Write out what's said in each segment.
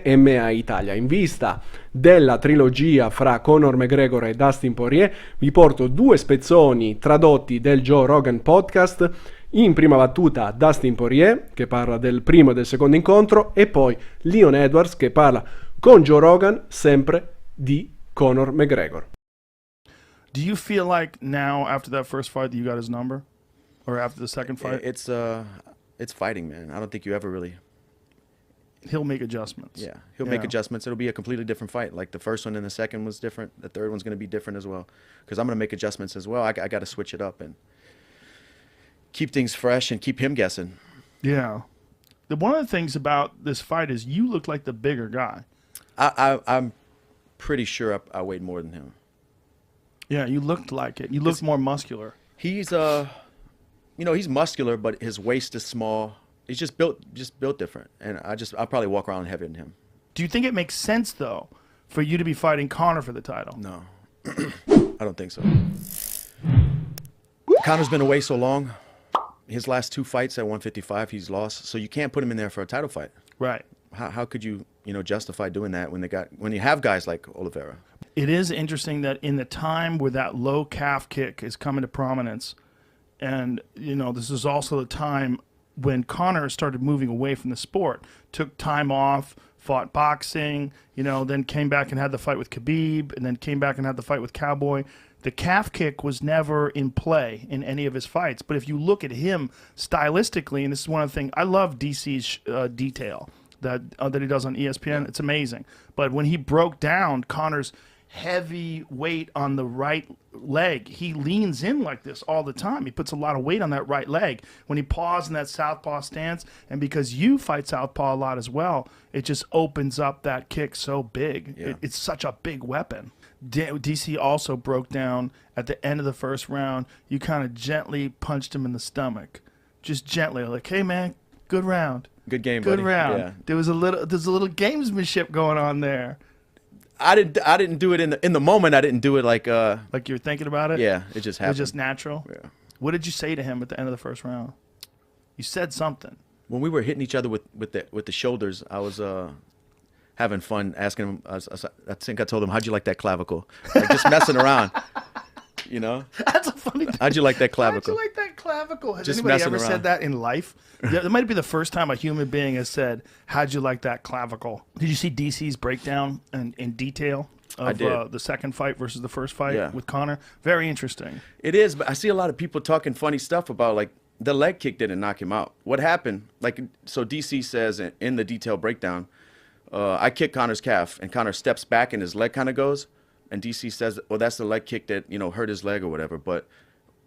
MMA Italia. In vista della trilogia fra Conor McGregor e Dustin Poirier, vi porto 2 spezzoni tradotti del Joe Rogan podcast. In prima battuta Dustin Poirier, che parla del primo e del secondo incontro, e poi Leon Edwards, che parla con Joe Rogan sempre di Conor McGregor. Do you feel like now, after that first fight, that you got his number? Or after the second fight? It's fighting, man. I don't think you ever really... He'll make adjustments. Yeah, he'll make adjustments. It'll be a completely different fight. Like the first one and the second was different. The third one's going to be different as well. Because I'm going to make adjustments as well. I got to switch it up and keep things fresh and keep him guessing. Yeah. One of the things about this fight is you look like the bigger guy. I'm pretty sure I weighed more than him. Yeah, you looked like it. You looked more muscular. He's he's muscular, but his waist is small. He's just built different, and I'll probably walk around heavier than him. Do you think it makes sense though for you to be fighting Conor for the title? No, I don't think so. Conor's been away so long. His last 2 fights at 155, he's lost. So you can't put him in there for a title fight. Right. How could you justify doing that when you have guys like Oliveira? It is interesting that in the time where that low calf kick is coming to prominence, and this is also the time when Conor started moving away from the sport, took time off, fought boxing, then came back and had the fight with Khabib, and then came back and had the fight with Cowboy. The calf kick was never in play in any of his fights. But if you look at him stylistically, and this is one of the things, I love DC's detail that he does on ESPN. Yeah. It's amazing. But when he broke down Conor's heavy weight on the right leg, he leans in like this all the time. He puts a lot of weight on that right leg when he paws in that southpaw stance, and because you fight southpaw a lot as well, it just opens up that kick so big. Yeah. It's such a big weapon. DC also broke down at the end of the first round. You kind of gently punched him in the stomach, just gently, like, "Hey man, good round, good game, good buddy. round." Yeah. There's a little gamesmanship going on there. I didn't do it in the moment. I didn't do it like you were thinking about it. Yeah, it just happened. It was just natural. Yeah. What did you say to him at the end of the first round? You said something. When we were hitting each other with the shoulders, I was having fun asking him. I think I told him, "How'd you like that clavicle?" Like just messing around. That's a funny thing. How'd you like that clavicle? How'd you like that clavicle? Has just anybody ever around. said that in life? Yeah, it might be the first time a human being has said, "How'd you like that clavicle?" Did you see DC's breakdown in detail of the second fight versus the first fight with Conor? Very interesting. It is, but I see a lot of people talking funny stuff about, like, the leg kick didn't knock him out. What happened? Like, so DC says in the detailed breakdown, I kick Conor's calf, and Conor steps back and his leg kind of goes. And DC says, well, that's the leg kick that, hurt his leg or whatever. But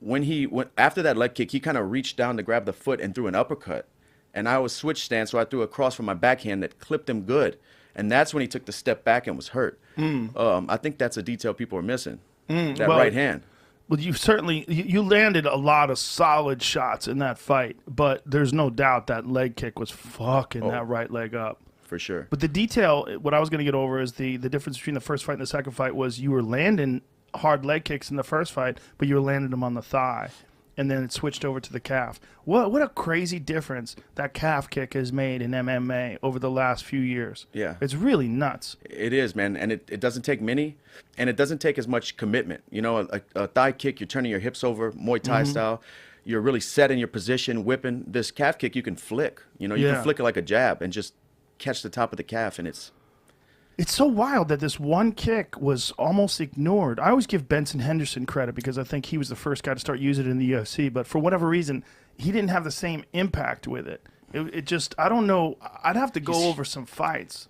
when he went after that leg kick, he kind of reached down to grab the foot and threw an uppercut. And I was switch stance, so I threw a cross from my backhand that clipped him good. And that's when he took the step back and was hurt. I think that's a detail people are missing, that right hand. Well, you landed a lot of solid shots in that fight, but there's no doubt that leg kick was fucking that right leg up. For sure. But the detail, what I was going to get over is the difference between the first fight and the second fight was you were landing hard leg kicks in the first fight, but you were landing them on the thigh, and then it switched over to the calf. What a crazy difference that calf kick has made in MMA over the last few years. Yeah. It's really nuts. It is, man, and it doesn't take many, and it doesn't take as much commitment. A thigh kick, you're turning your hips over, Muay Thai style. You're really set in your position, whipping. This calf kick, you can flick. You can flick it like a jab and just catch the top of the calf, and it's so wild that this one kick was almost ignored. I always give Benson Henderson credit because I think he was the first guy to start using it in the UFC, but for whatever reason, he didn't have the same impact with it. It just, I don't know. I'd have to go over some fights.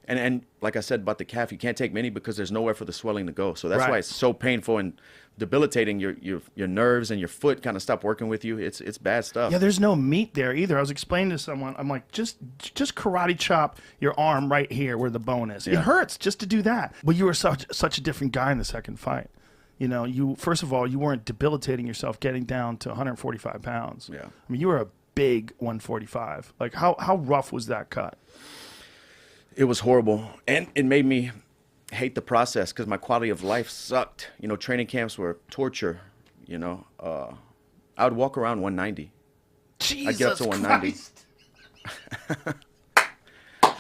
And like I said about the calf, you can't take many because there's nowhere for the swelling to go. So that's why it's so painful and debilitating. Your nerves and your foot kind of stop working with you. It's bad stuff. Yeah, there's no meat there either. I was explaining to someone, I'm like, just karate chop your arm right here where the bone is. Yeah. It hurts just to do that. But you were such a different guy in the second fight. You first of all, you weren't debilitating yourself getting down to 145 pounds. Yeah. I mean, you were a big 145. Like, how rough was that cut? It was horrible, and it made me hate the process because my quality of life sucked. Training camps were torture. I would walk around 190. Jesus I'd get up to 190. Christ.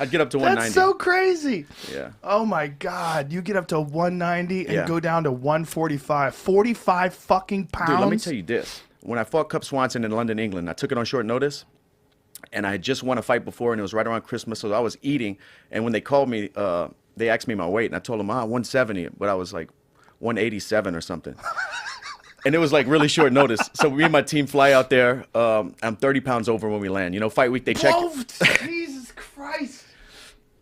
I'd get up to 190. That's so crazy. Yeah. Oh my God. You get up to 190 and Yeah. go down to 145. 45 fucking pounds. Dude, let me tell you this. When I fought Cub Swanson in London, England, I took it on short notice. And I had just won a fight before, and it was right around Christmas, so I was eating. And when they called me, they asked me my weight, and I told them, 170, but I was like 187 or something. And it was like really short notice. So me and my team fly out there. I'm 30 pounds over when we land. You know, fight week, they check. Oh, Jesus Christ.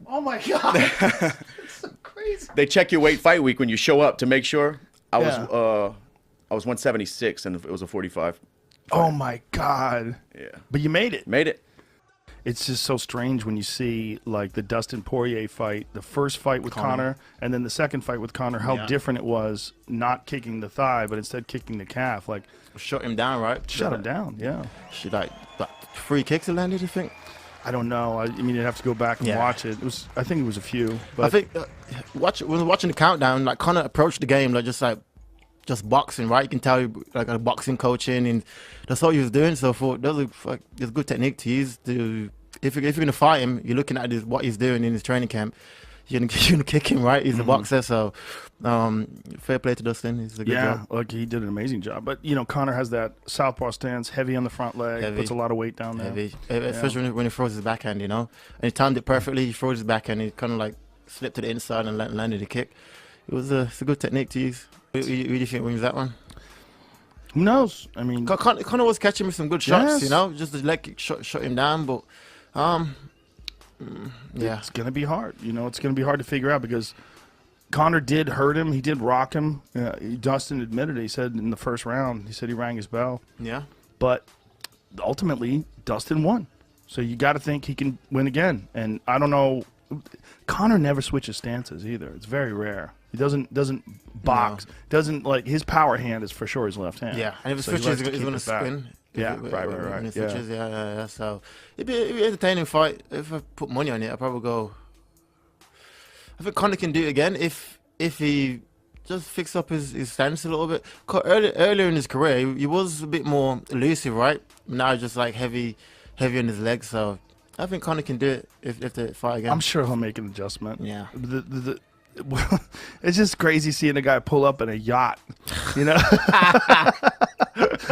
Oh my God. That's so crazy. They check your weight fight week when you show up to make sure. I Yeah. was 176, and it was a 45. Oh my God. Yeah. But you made it. Made it. It's just so strange when you see like the Dustin Poirier fight, the first fight with Conor, and then the second fight with Conor, how different it was not kicking the thigh, but instead kicking the calf. Like, Shut him down, right? shut him down, yeah. She like 3 kicks he landed, I think. I don't know. I mean, you'd have to go back and Yeah. watch it. I think it was a few. But I think when watching the countdown, like Conor approached the game like just boxing, right? You can tell like a boxing coaching, and that's all he was doing. So I thought that was it's good technique to use to if you're gonna fight him, you're looking at what he's doing in his training camp. You're gonna kick him, right? He's a boxer, so fair play to Dustin. He's a good job. like he did an amazing job. But you know, Conor has that southpaw stance, heavy on the front leg, Heavy. puts a lot of weight down there. Heavy, especially when he throws his backhand, you know. And he timed it perfectly. He throws his backhand. He kind of like slipped to the inside and landed a kick. It's a good technique to use. Who do you think wins that one? Who knows? I mean, Conor was catching me some good shots, Yes. you know. Just the leg kick shut him down, but yeah. it's gonna be hard. You know, it's gonna be hard to figure out because Conor did hurt him. He did rock him. Dustin admitted it. He said in the first round, he said he rang his bell. Yeah. But ultimately, Dustin won. So you got to think he can win again. And I don't know. Conor never switches stances either. It's very rare. He doesn't box. Doesn't like his power hand is for sure his left hand. Yeah, and if it So he switches, likes to he's keep going to it back. spin. Yeah, If it- right. When it Yeah. switches, yeah. So it'd be an entertaining fight. If I put money on it, I'd probably go. I think Conor can do it again if he just fix up his stance a little bit. Earlier in his career, he was a bit more elusive, right? Now just like heavy on his legs. So I think Conor can do it if they fight again. I'm sure he'll make an adjustment. Yeah. It's just crazy seeing a guy pull up in a yacht, you know,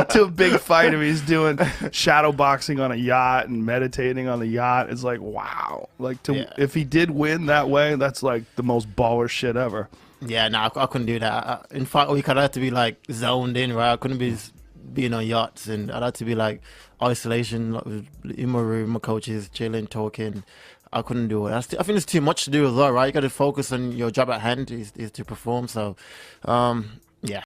to a big fight. I mean, he's doing shadow boxing on a yacht and meditating on the yacht. It's like, wow. Like, if he did win that way, that's like the most baller shit ever. Yeah, no, I couldn't do that. In fact, we could have to be like zoned in, right? I couldn't be being on yachts, and I'd have to be like isolation, like, in my room, my coaches, chilling, talking. I couldn't do it. I think it's too much to do as well, right? You got to focus on your job at hand is to perform. So, yeah,